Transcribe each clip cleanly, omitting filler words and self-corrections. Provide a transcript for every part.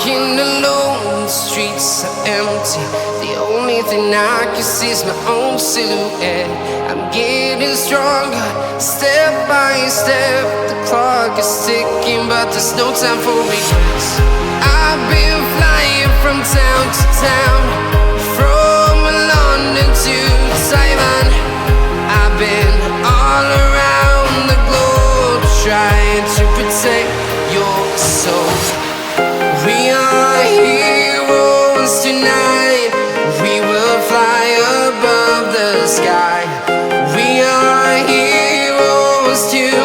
walking alone, the streets are empty. The only thing I can see is my own silhouette. I'm getting stronger, step by step. The clock is ticking, but there's no time for regrets. I've been flying from town to town, from London to Taiwan. I've been all around the globe, trying to protect your soul. We are heroes tonight. We will fly above the sky. We are heroes tonight.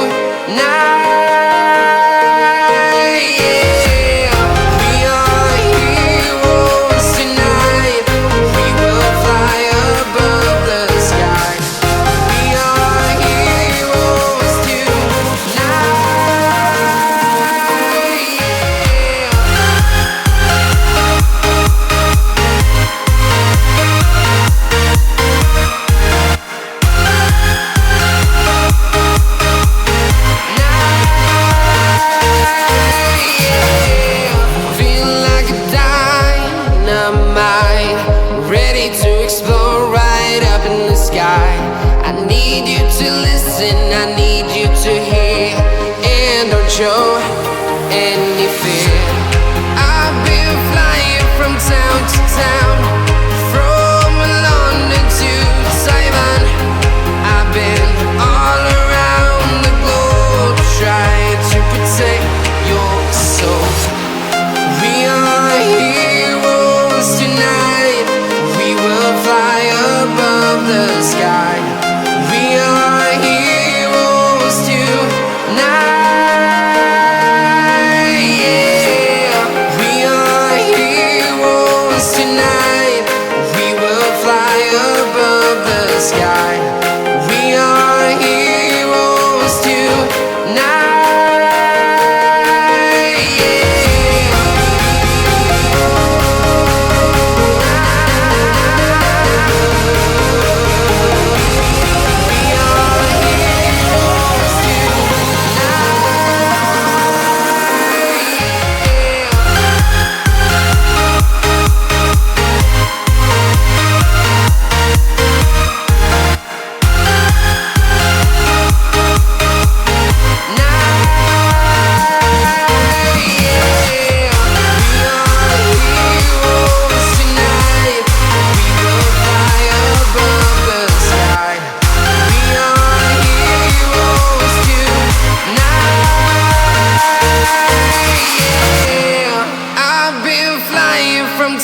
I need you to hear and don't show any fear. I've been flying from town to town, from London to Taiwan. I've been all around the globe, trying to protect your soul. We are heroes tonight. We will fly above the sky. We are heroes tonight. Yeah, we are heroes tonight. We will fly above the sky. We are heroes tonight.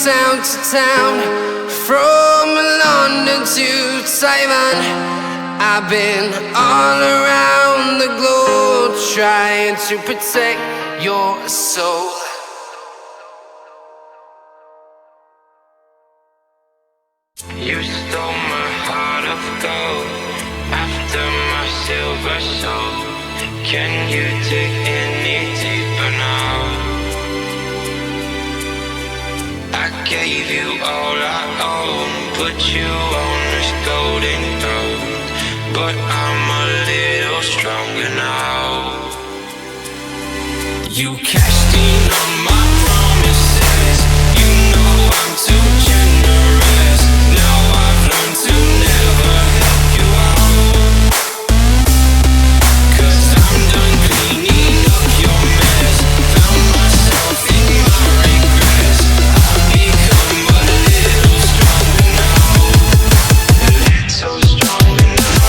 Town to town, from London to Taiwan. I've been all around the globe, trying to protect your soul. You stole my heart of gold after my silver soul. Can you dig any deeper now? I gave you all I own, put you on this golden throne, but I'm a little stronger now. You cashed in on my promises. You know I'm too generous. Now I've learned to never help you out, 'cause I'm done cleaning up your mess. Found myself in my regrets. I've become a little stronger now. A little stronger now.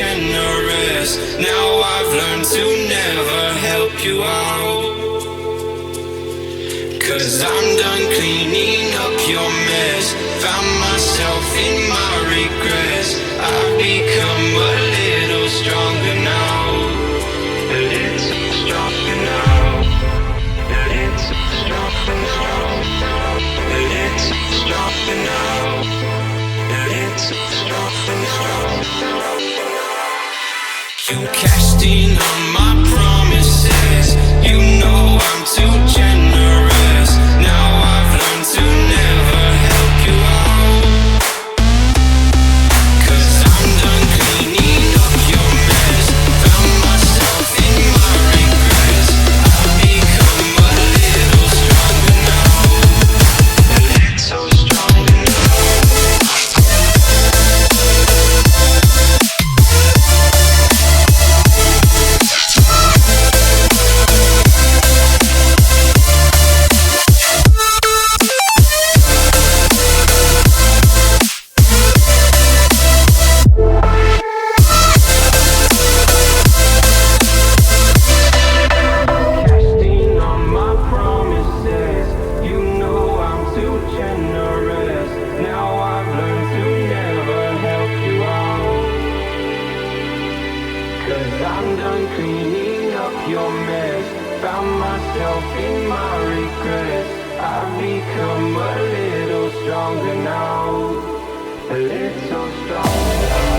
Generous. Now I've learned to never help you out, 'cause I'm done cleaning up your mess. Found myself in my regrets. I've become a little stronger now. A little stronger now. A little stronger now. A little You cashed in on my promises. You know I'm too generous. Now I've learned to never help you out. 'Cause I'm done cleaning up your mess. Found myself in my regrets. I've become a little stronger now. A little stronger now.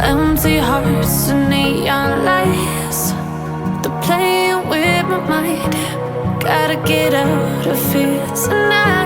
Empty hearts and neon lights, they're playing with my mind. Gotta get out of here tonight.